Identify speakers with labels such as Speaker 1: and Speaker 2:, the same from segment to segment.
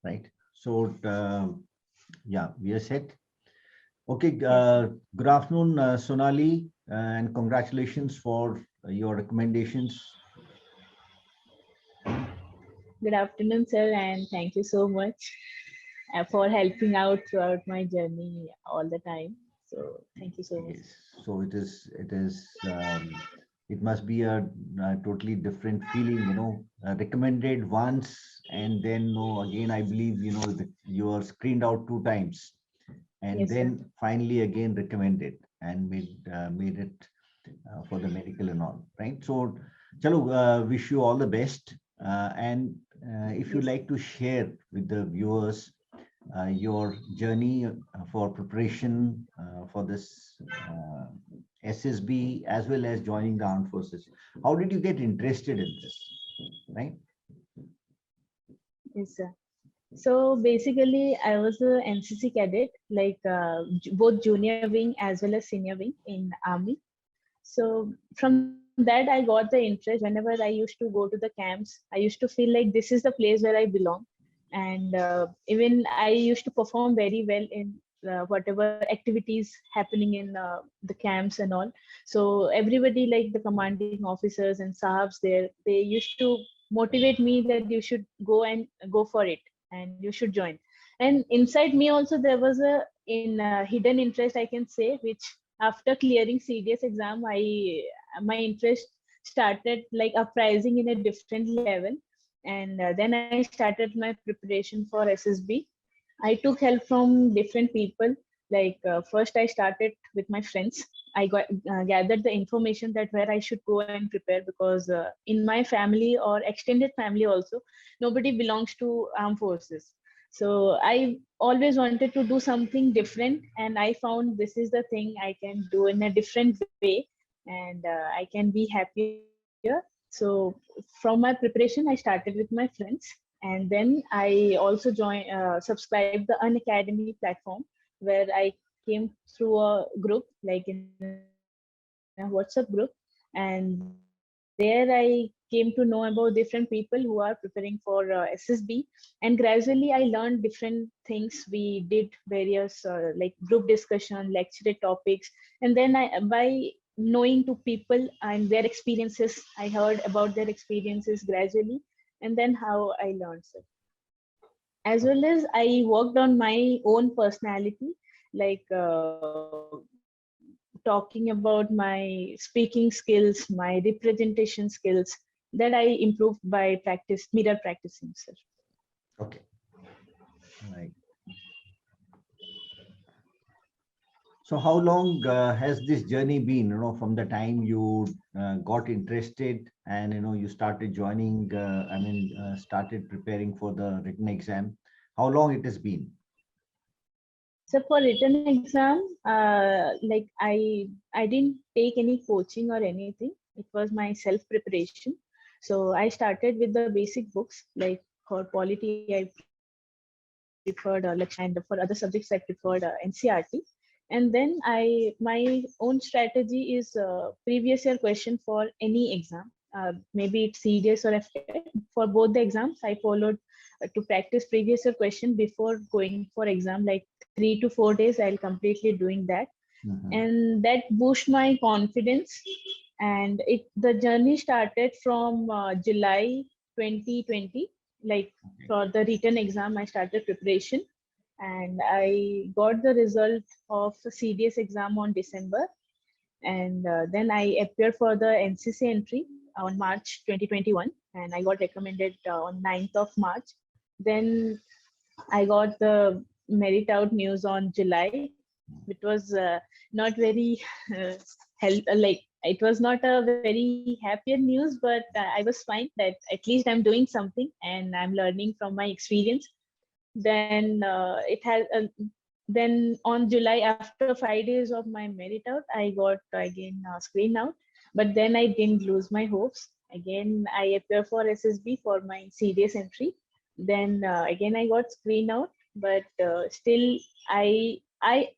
Speaker 1: right? So yeah, we are set. Okay,
Speaker 2: Yes, sir.
Speaker 1: good afternoon, Sonali, and congratulations for your recommendations.
Speaker 2: Good afternoon, sir, and thank you so much for helping out throughout my journey all the time. So thank you so much.
Speaker 1: Yes, so it must be a totally different feeling, recommended once and then no, again, I believe, you are screened out 2 times and
Speaker 2: Yes, sir.
Speaker 1: then finally again recommended and made it for the medical and all, right? So, chalo, wish you all the best. And if you
Speaker 2: Yes.
Speaker 1: like to share with the viewers your journey for preparation for this SSB as well as joining the armed forces. How did you get interested in this, right?
Speaker 2: Yes, sir. So basically, I was a NCC cadet, like both junior wing as well as senior wing in army. So from that, I got the interest. Whenever I used to go to the camps, I used to feel like this is the place where I belong. And even I used to perform very well in whatever activities happening in the camps and all. So everybody, like the commanding officers and sahabs there, they used to motivate me that you should go and go for it and you should join. And inside me also there was a hidden interest, I can say, which after clearing CDS exam, my interest started like uprising in a different level. And then I started my preparation for SSB. I took help from different people. Like first I started with my friends. I got gathered the information that where I should go and prepare, because in my family or extended family also, nobody belongs to armed forces. So I always wanted to do something different, and I found this is the thing I can do in a different way, and I can be happier. So from my preparation, I started with my friends, and then I also subscribed the Unacademy platform, where I came through a group, like in a WhatsApp group, and there I came to know about different people who are preparing for SSB. And gradually I learned different things. We did various like group discussion, lecture topics, and then by knowing to people and their experiences, I heard about their experiences gradually, and then how I learned, sir. As well as I worked on my own personality, like talking about my speaking skills, my representation skills, that I improved by mirror practicing, sir.
Speaker 1: Okay, right. So how long has this journey been, from the time you got interested and, you started joining, started preparing for the written exam? How long it has been?
Speaker 2: So for written exam, like I didn't take any coaching or anything. It was my self preparation. So I started with the basic books. Like for polity, I preferred lecture, and for other subjects, I preferred NCRT. And then my own strategy is previous year question for any exam. Maybe it's CDS or FK. For both the exams, I followed to practice previous year question before going for exam, like 3 to 4 days I'll completely doing that.
Speaker 1: Mhm.
Speaker 2: And that boost my confidence. And the journey started from July 2020. Like
Speaker 1: Okay.
Speaker 2: for the written exam, I started preparation, and I got the result of the CDS exam on December. And then I appeared for the NCC entry on March 2021, and I got recommended on 9th of March. Then I got the merit out news on July. It was not very like it was not a very happier news, but I was fine that at least I'm doing something and I'm learning from my experience. Then then on July, after 5 days of my merit out, I got again screen out. But then I didn't lose my hopes. Again, I appear for SSB for my serious entry. Then again I got screen out, but still I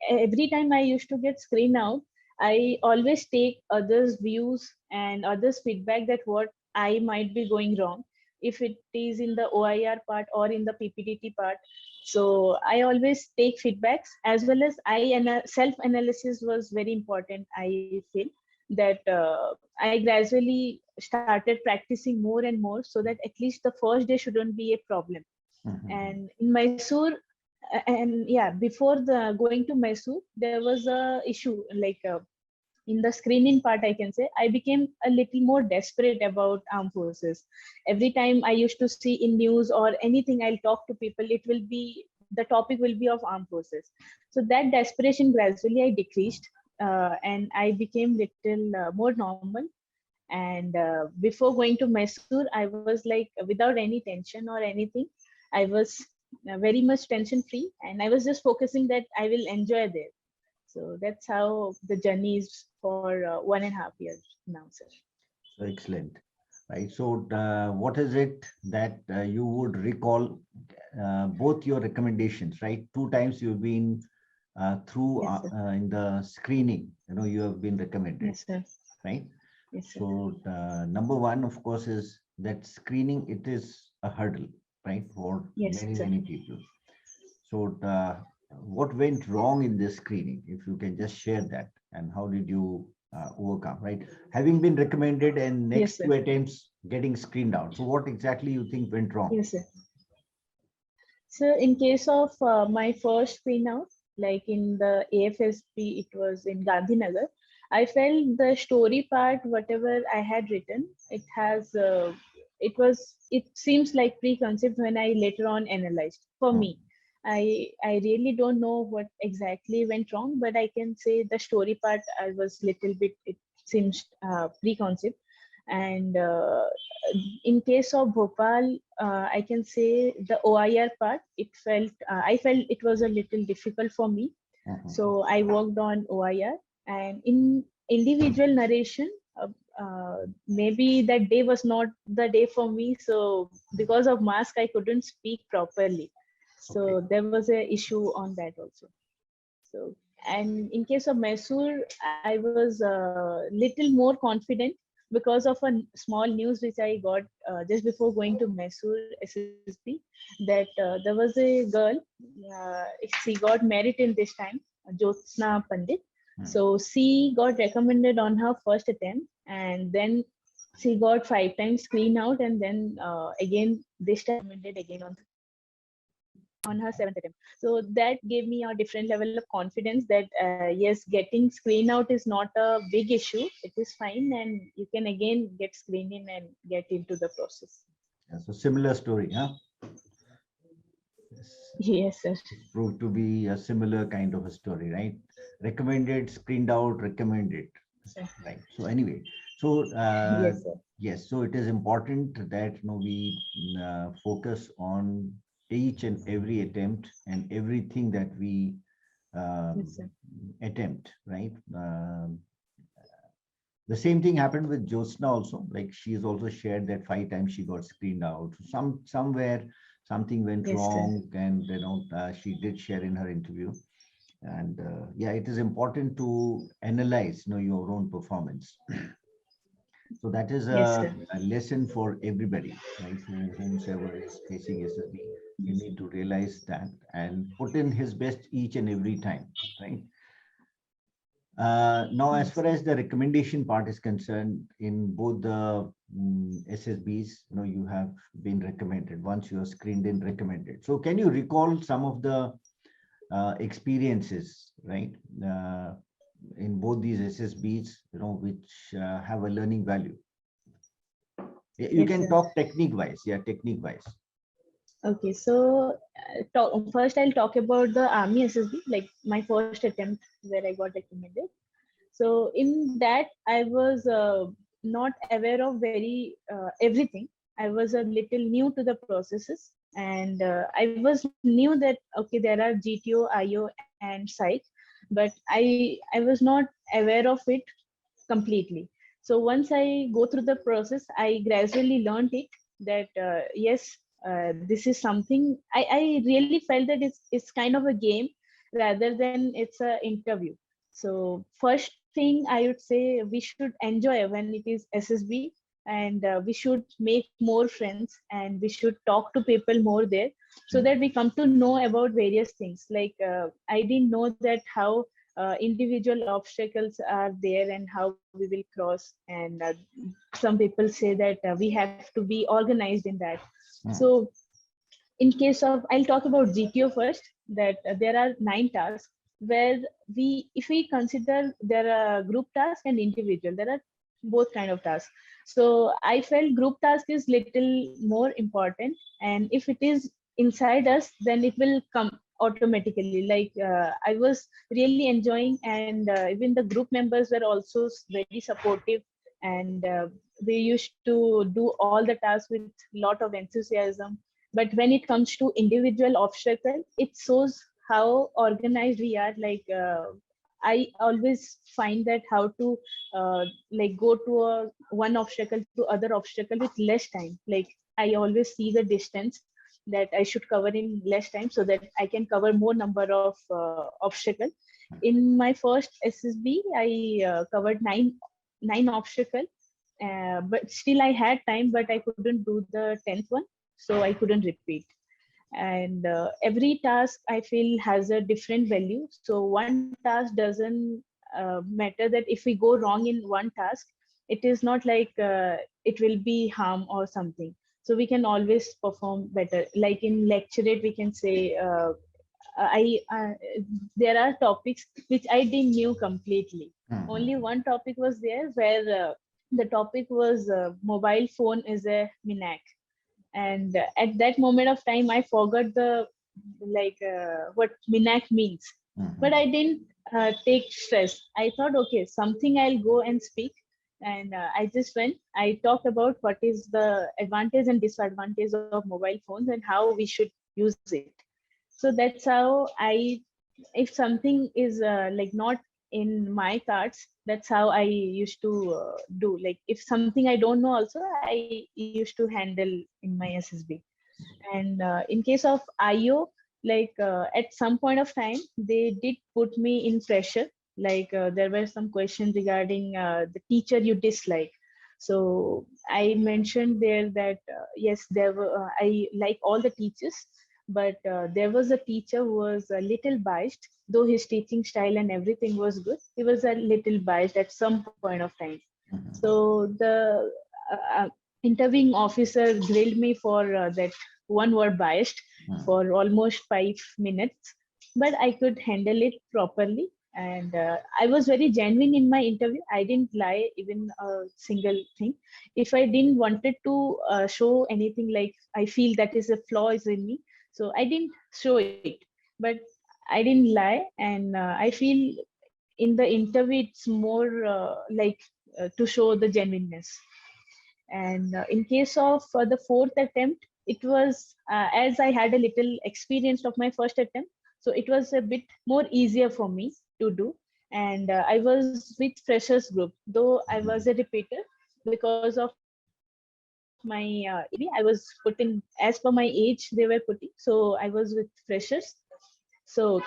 Speaker 2: every time I used to get screen out, I always take others' views and others' feedback that what I might be going wrong. if it is in the OIR part or in the PPDT part. So I always take feedbacks, as well as self analysis was very important. I feel that I gradually started practicing more and more, so that at least the first day shouldn't be a problem. And in Mysore, and yeah, before the going to Mysore, there was a issue like in the screening part. I can say I became a little more desperate about armed forces. Every time I used to see in news or anything, I'll talk to people, it will be, the topic will be of armed forces. So that desperation gradually I decreased, and I became little more normal. And before going to Mysore, I was like without any tension or anything. I was very much tension free, and I was just focusing that I will enjoy there. So that's how the journey is for 1.5 years now, sir.
Speaker 1: So excellent. Right. So, what is it that you would recall both your recommendations, right? Two times you've been through
Speaker 2: Yes, sir.
Speaker 1: in the screening, you have been recommended,
Speaker 2: Yes, sir.
Speaker 1: right?
Speaker 2: Yes, sir.
Speaker 1: So, number one, of course, is that screening, it is a hurdle, right, for
Speaker 2: Yes,
Speaker 1: many,
Speaker 2: sir.
Speaker 1: many people. So, what went wrong in this screening? If you can just share that, and how did you overcome, right? Having been recommended and
Speaker 2: Yes,
Speaker 1: next
Speaker 2: sir.
Speaker 1: two attempts getting screened out. So, what exactly you think went wrong?
Speaker 2: Yes, sir. So in case of my first screen out, like in the AFSP, it was in Gandhinagar. I felt the story part, whatever I had written, it seems like preconceived when I later on analyzed. For
Speaker 1: Hmm.
Speaker 2: me, I really don't know what exactly went wrong, but I can say the story part I was little bit, it seems preconceived. And in case of Bhopal, I can say the OIR part, I felt it was a little difficult for me.
Speaker 1: Mhm.
Speaker 2: So I worked on OIR, and in individual narration, maybe that day was not the day for me. So because of mask, I couldn't speak properly.
Speaker 1: Okay.
Speaker 2: So there was a issue on that also. So, and in case of Mysore, I was a little more confident because of a small news which I got just before going to Mysore SSB, that there was a girl, uh, she got married in this time, Jyotsna Pandit.
Speaker 1: Hmm.
Speaker 2: So she got recommended on her first attempt, and then she got 5 times screen out, and then again this time recommended again on her seventh attempt. So that gave me a different level of confidence that yes, getting screen out is not a big issue. It is fine, and you can again get screen in and get into the process.
Speaker 1: Yeah, so similar story, huh? Yes.
Speaker 2: Yes, sir.
Speaker 1: It proved to be a similar kind of a story, right? Recommended, screened out, recommended.
Speaker 2: Yes, sir.
Speaker 1: Right. So anyway, so
Speaker 2: Yes, sir.
Speaker 1: yes, so it is important that we focus on each and every attempt and everything that we um,
Speaker 2: Yes, sir.
Speaker 1: attempt, right? The same thing happened with Jyotsna also. Like she has also shared that 5 times she got screened out. Somewhere something went
Speaker 2: Yes, sir.
Speaker 1: wrong, and she did share in her interview. And yeah, it is important to analyze your own performance. So that is
Speaker 2: Yes, sir.
Speaker 1: a lesson for everybody, right? Whomsoever is facing SSB, you
Speaker 2: Yes,
Speaker 1: need to realize that and put in his best each and every time, right? Now, as
Speaker 2: yes,
Speaker 1: far
Speaker 2: sir.
Speaker 1: as the recommendation part is concerned, in both the SSBs, you have been recommended. Once you are screened in, recommended. So, can you recall some of the experiences, right, in both these SSBs, which have a learning value? You
Speaker 2: Yes,
Speaker 1: can
Speaker 2: sir.
Speaker 1: talk technique wise. Yeah, technique wise.
Speaker 2: Okay, so first I'll talk about the Army SSB, like my first attempt where I got recommended. So in that, I was not aware of very everything. I was a little new to the processes, and I was new that okay, there are GTO, IO, and Psych, but I was not aware of it completely. So once I go through the process, I gradually learned it that yes, this is something I really felt that it's kind of a game rather than it's a interview. So first thing I would say we should enjoy when it is SSB. and we should make more friends, and we should talk to people more there, so that we come to know about various things. Like I didn't know that how individual obstacles are there and how we will cross. And some people say that we have to be organized in that. So in case of, I'll talk about GTO first, that there are 9 tasks where if we consider there are group task and individual, there are both kind of tasks. So I felt group task is little more important, and if it is inside us, then it will come automatically. Like I was really enjoying, and even the group members were also very supportive, and we used to do all the tasks with lot of enthusiasm. But when it comes to individual obstacle, it shows how organized we are. Like I always find that how to like go to one obstacle to other obstacle with less time. Like I always see the distance that I should cover in less time, so that I can cover more number of obstacle. In my first SSB, I covered nine obstacle, but still I had time, but I couldn't do the 10th one, so I couldn't repeat. And every task I feel has a different value. So one task doesn't matter that if we go wrong in one task, it is not like it will be harm or something. So we can always perform better. Like in lecturate, we can say I there are topics which I didn't knew completely. Only one topic was there where the topic was mobile phone is a minac. And at that moment of time I forgot the like what minac means. But I didn't take stress. I thought, okay, something I'll go and speak. And I just went, I talked about what is the advantage and disadvantage of mobile phones and how we should use it. So that's how I, if something is like not in my cards, that's how I used to do. Like if something I don't know also, I used to handle in my SSB. And in case of IO, like at some point of time they did put me in pressure. Like there were some questions regarding the teacher you dislike. So I mentioned there that yes, there were I like all the teachers, but there was a teacher who was a little biased. Though his teaching style and everything was good, he was a little biased at some point of time. So the interviewing officer grilled me for that one word biased for almost 5 minutes, but I could handle it properly. And I was very genuine in my interview. I didn't lie even a single thing. If I didn't wanted to show anything, like I feel that is a flaw is in me, so I didn't show it. But I didn't lie. And I feel in the interview it's more like to show the genuineness. And in case of the fourth attempt, it was as I had a little experience of my first attempt, so it was a bit more easier for me to do. And I was with freshers group, though I was a repeater. Because of my maybe I was put in as per my age they were putting, so I was with freshers. So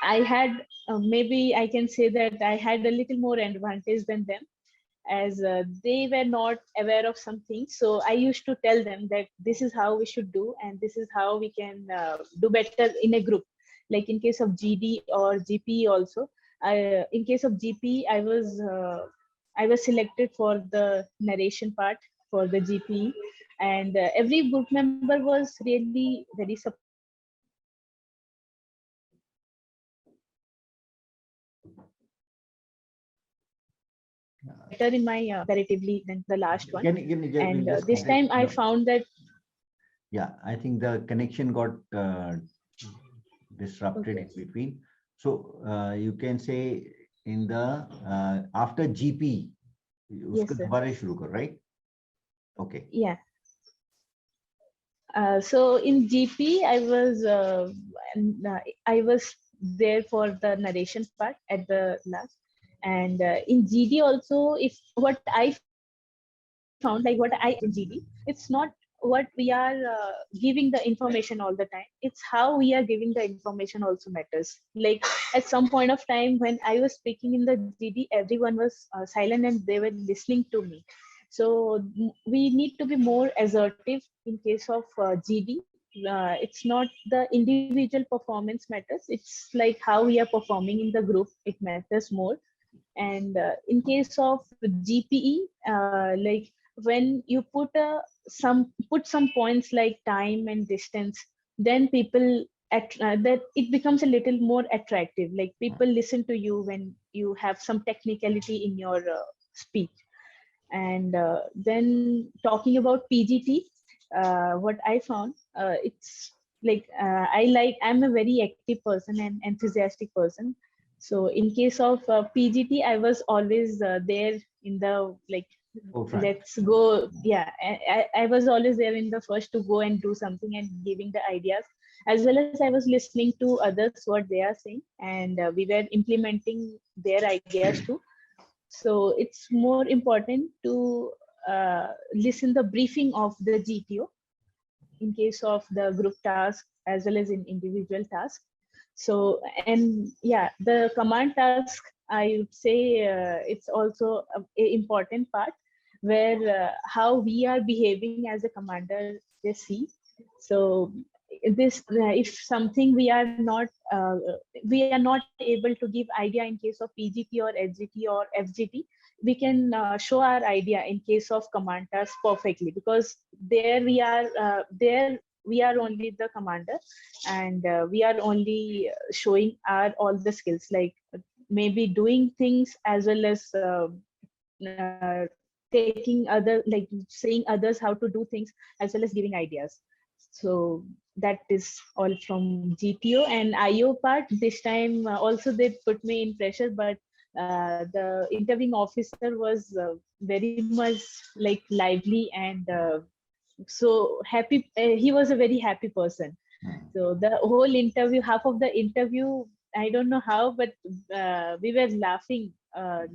Speaker 2: I had maybe I can say that I had a little more advantage than them, as they were not aware of some things. So I used to tell them that this is how we should do, and this is how we can do better in a group. Like in case of GD or GP also, in case of GP, I was selected for the narration part for the GP. And every group member was really very supportive. Like they better in my comparatively than the last one. And this time I found that
Speaker 1: Yeah, I think the connection got disrupted in between. So you can say in the after GP,
Speaker 2: yes
Speaker 1: उसको
Speaker 2: sir.
Speaker 1: दोबारा शुरू कर, right? Okay.
Speaker 2: Yeah. So in GP, I was there for the narration part at the last. And in GD also, if what I found, like what I in GD, it's not what we are giving the information all the time. It's how we are giving the information also matters. Like at some point of time when I was speaking in the GD, everyone was silent and they were listening to me. We need to be more assertive in case of GD. It's not the individual performance matters. It's like how we are performing in the group. It matters more. And in case of GPE, like when you put some points like time and distance, then people that it becomes a little more attractive. Like people listen to you when you have some technicality in your speech. And then talking about PGT, what I found, it's like I'm a very active person and enthusiastic person. So in case of PGT, I was always there in the like,
Speaker 1: Forefront.
Speaker 2: let's go. Yeah, I was always there in the first to go and do something and giving the ideas, as well as I was listening to others what they are saying, and we were implementing their ideas too. So it's more important to listen the briefing of the GTO in case of the group task as well as in individual task. So, and yeah, the command task, I would say it's also a important part where how we are behaving as a commander they see. So this if something we are not able to give idea in case of PGT or SGT or FGT, we can show our idea in case of command task perfectly, because there we are only the commander, and we are only showing our all the skills, like maybe doing things as well as uh, taking other, like saying others how to do things, as well as giving ideas. So that is all from GTO. And IO part, this time also they put me in pressure, but the interviewing officer was very much like lively and so happy. He was a very happy person. So the whole interview, half of the interview, I don't know how, but we were laughing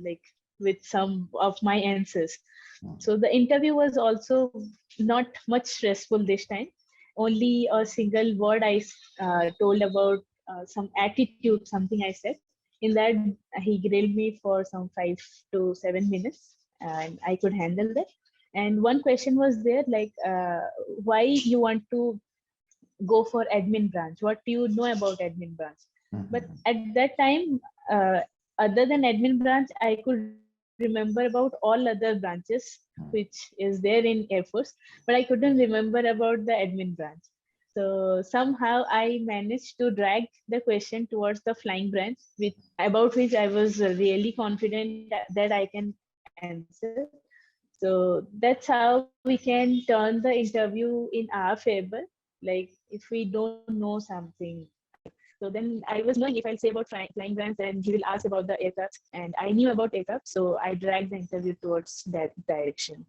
Speaker 2: like with some of my answers. So the interview was also not much stressful this time. Only a single word I told about some attitude, something I said. In that, he grilled me for some 5 to 7 minutes, and I could handle that. And one question was there, like, why you want to go for admin branch? What do you know about admin branch? But at that time, other than admin branch, I could remember about all other branches which is there in Air Force, but I couldn't remember about the admin branch. So somehow I managed to drag the question towards the flying branch, about which I was really confident that I can answer. So that's how we can turn the interview in our favor. Like if we don't know something, so then I was knowing if I'll say about flying brands, then he will ask about the aircraft, and I knew about aircraft, so I dragged the interview towards that direction.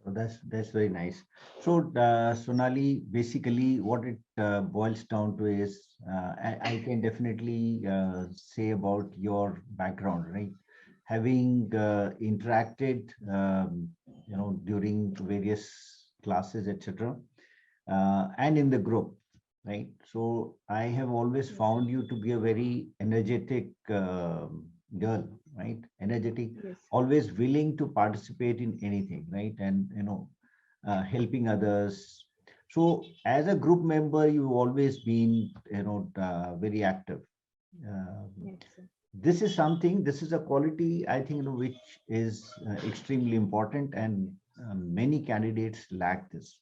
Speaker 1: So that's very nice. So Sonali, basically what it boils down to is I can definitely say about your background, right? Having interacted, during various classes, etc., and in the group, right? So I have always found you to be a very energetic girl, right? Energetic,
Speaker 2: Yes.
Speaker 1: always willing to participate in anything, right? And helping others. So as a group member, you've always been, very active.
Speaker 2: Yes, sir.
Speaker 1: This is a quality, I think, which is extremely important, and many candidates lack this.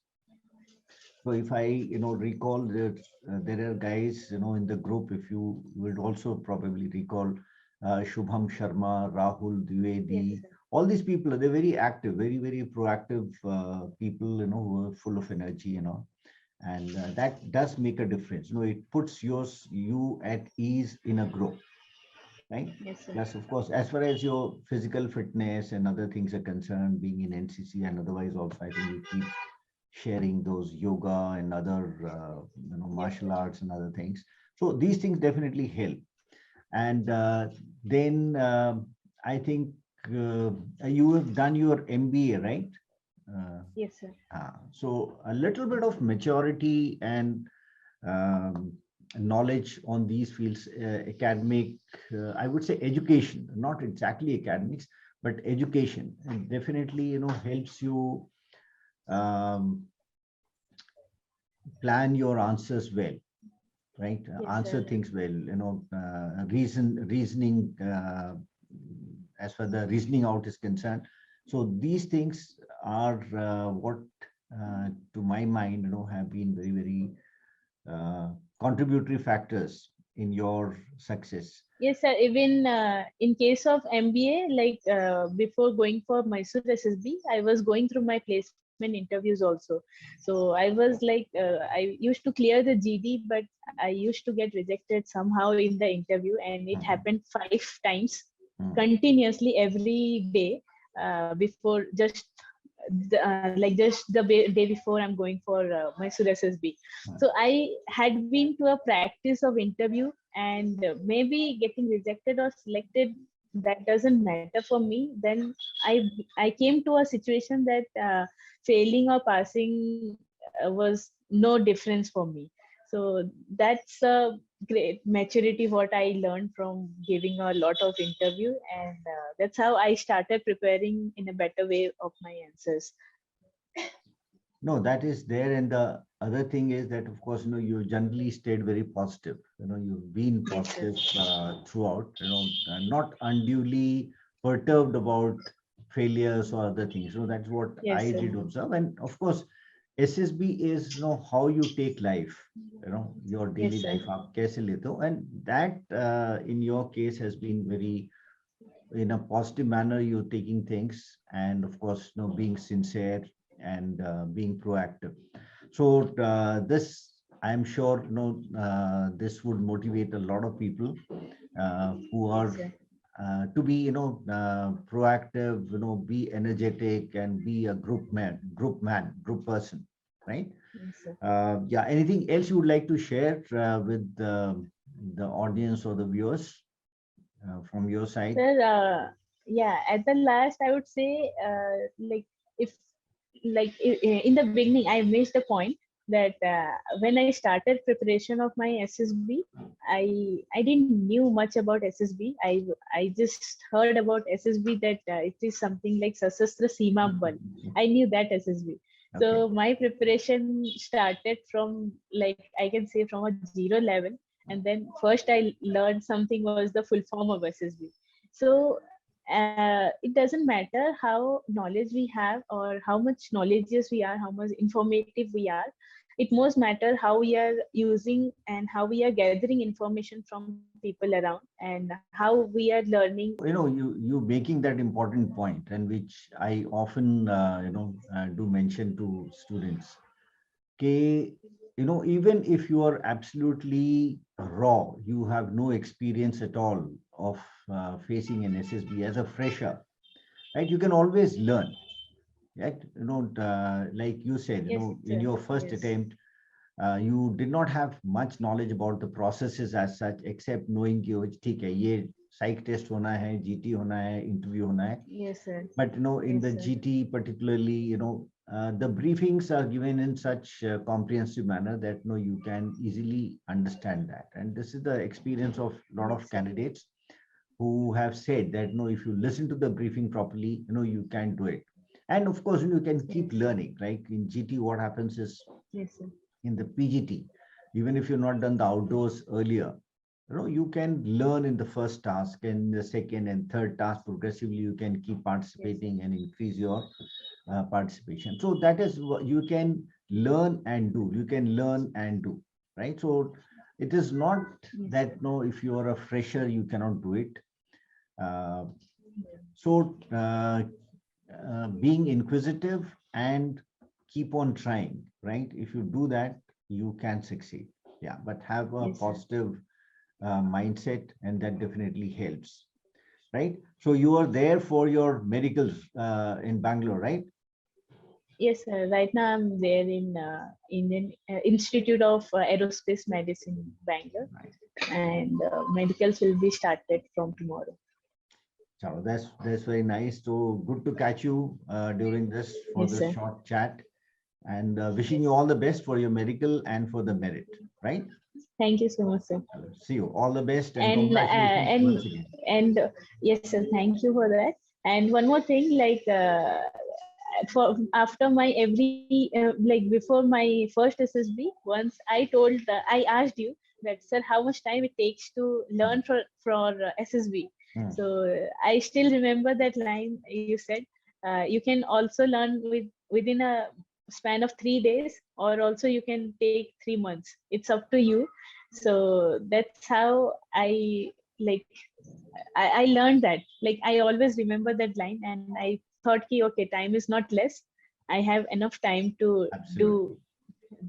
Speaker 1: So if I, recall that there are guys, in the group, if you would also probably recall Shubham Sharma, Rahul
Speaker 2: Yes,
Speaker 1: Dwivedi,
Speaker 2: sir.
Speaker 1: all these people, they're very active, very, very proactive people, who are full of energy, and that does make a difference. It puts you at ease in a group, right?
Speaker 2: Yes, sir.
Speaker 1: Plus, of course, as far as your physical fitness and other things are concerned, being in NCC and otherwise also, I think you keep sharing those yoga and other
Speaker 2: Yes,
Speaker 1: martial
Speaker 2: sir.
Speaker 1: arts and other things. So these things definitely help. And then I think you have done your MBA, right? uh,
Speaker 2: Yes, sir.
Speaker 1: so a little bit of maturity and um, knowledge on these fields, academic, I would say education, not exactly academics, but education, and definitely, helps you um, plan your answers well, right?
Speaker 2: Yes,
Speaker 1: Answer
Speaker 2: sir.
Speaker 1: things well, reasoning, as far the reasoning out is concerned. So these things are what, to my mind, have been very, very contributory factors in your success.
Speaker 2: Yes, sir. Even in case of MBA, like before going for Mysore SSB, I was going through my placement interviews also. So I was like, I used to clear the GD, but I used to get rejected somehow in the interview, and it
Speaker 1: Mhm,
Speaker 2: happened 5 times
Speaker 1: mhm,
Speaker 2: continuously every day before like just the day before I'm going for Mysore SSB.
Speaker 1: mhm.
Speaker 2: So I had been to a practice of interview, and maybe getting rejected or selected, that doesn't matter for me. Then I came to a situation that failing or passing was no difference for me. So that's a great maturity what I learned from giving a lot of interview, and that's how I started preparing in a better way of my answers.
Speaker 1: No, that is there. And the other thing is that, of course, you generally stayed very positive. You've been
Speaker 2: Yes, sir.
Speaker 1: positive throughout, not unduly perturbed about failures or other things. That's what
Speaker 2: Yes,
Speaker 1: I
Speaker 2: sir.
Speaker 1: did observe. And of course, SSB is, how you take life, your daily
Speaker 2: Yes, sir.
Speaker 1: life. आप कैसे लेते हो? And that, in your case, has been very, in a positive manner. You're taking things, and of course, being sincere and being proactive. So this, I'm sure, this would motivate a lot of people who
Speaker 2: Yes,
Speaker 1: are
Speaker 2: sir.
Speaker 1: to be, proactive, be energetic, and be a group person, right?
Speaker 2: Yes, sir.
Speaker 1: Yeah, anything else you would like to share with the audience or the viewers from your side?
Speaker 2: Sir, yeah, at the last, I would say, like, if, like, in the beginning, I missed the point that when I started preparation of my SSB, I didn't knew much about SSB. I just heard about SSB that it is something like Sasastra Seema Bal. I knew that SSB.
Speaker 1: Okay.
Speaker 2: So my preparation started from, like, I can say, from a zero level, and then first I learned something was the full form of SSB. So it doesn't matter how knowledge we have or how much knowledges we are, how much informative we are. It most matter how we are using and how we are gathering information from people around, and how we are learning.
Speaker 1: You making that important point, and which I often do mention to students. Okay, even if you are absolutely raw, you have no experience at all of facing an SSB as a fresher, right? You can always learn, right? Like you said,
Speaker 2: Yes,
Speaker 1: in
Speaker 2: sir.
Speaker 1: your first
Speaker 2: Yes.
Speaker 1: attempt, you did not have much knowledge about the processes as such, except knowing कि वो ठीक है, ये psych test होना है, GT होना है, interview होना है.
Speaker 2: Yes, sir.
Speaker 1: But in
Speaker 2: Yes,
Speaker 1: the
Speaker 2: sir.
Speaker 1: GT particularly, the briefings are given in such comprehensive manner that you can easily understand that. And this is the experience of a lot
Speaker 2: Yes,
Speaker 1: of
Speaker 2: sir.
Speaker 1: candidates who have said that if you listen to the briefing properly, you can do it. And of course, you can keep
Speaker 2: Yes.
Speaker 1: learning. Like in GT, what happens is,
Speaker 2: Yes, sir.
Speaker 1: in the PGT, even if you've not done the outdoors earlier, you can learn in the first task, and the second and third task progressively you can keep
Speaker 2: Yes, sir.
Speaker 1: participating and increase your participation. So that is what you can learn and do. You can learn and do, right? So it is not
Speaker 2: Yes,
Speaker 1: that
Speaker 2: sir.
Speaker 1: if you are a fresher you cannot do it. Uh, so being inquisitive and keep on trying, right? If you do that, you can succeed. Yeah, but have a
Speaker 2: Yes, sir.
Speaker 1: positive mindset, and that definitely helps, right? So you are there for your medicals in Bangalore, right?
Speaker 2: Yes, sir. Right now I'm there in Indian Institute of Aerospace Medicine, Bangalore,
Speaker 1: Right.
Speaker 2: and medicals will be started from tomorrow.
Speaker 1: So that's very nice. So good to catch you during this for
Speaker 2: Yes,
Speaker 1: this
Speaker 2: sir.
Speaker 1: short chat, and wishing you
Speaker 2: Yes.
Speaker 1: all the best for your medical and for the merit, right?
Speaker 2: Thank you so much, sir.
Speaker 1: See you all the best, and
Speaker 2: And
Speaker 1: congratulations
Speaker 2: and
Speaker 1: once again.
Speaker 2: and yes, sir. Thank you for that. And one more thing, like for after my like before my first SSB, once I told, I asked you that, sir, how much time it takes to learn for SSB.
Speaker 1: Mm.
Speaker 2: So I still remember that line you said. You can also learn within a span of 3 days, or also you can take 3 months. It's up to you. So that's how I like I learned that. Like I always remember that line, and I thought, ki, okay, time is not less. I have enough time to do
Speaker 1: Absolutely.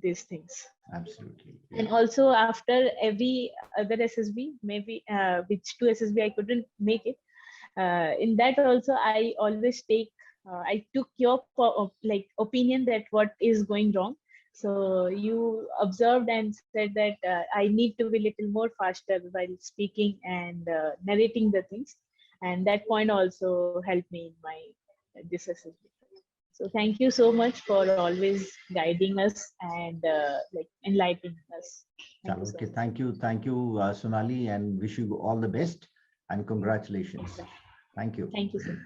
Speaker 2: these things.
Speaker 1: Absolutely.
Speaker 2: And
Speaker 1: Yeah.
Speaker 2: also after every other SSB, maybe which two SSB I couldn't make it. In that also, I always take. I took your like opinion that what is going wrong. So you observed and said that I need to be little more faster while speaking and narrating the things, and that point also helped me in my this SSB. So thank you so much for always guiding us and like enlightening us. Thank you
Speaker 1: Chalo,
Speaker 2: so
Speaker 1: okay.
Speaker 2: much.
Speaker 1: Thank you, Sonali, and wish you all the best and congratulations.
Speaker 2: Thank you.
Speaker 1: Thank you.
Speaker 2: Thank you, sir.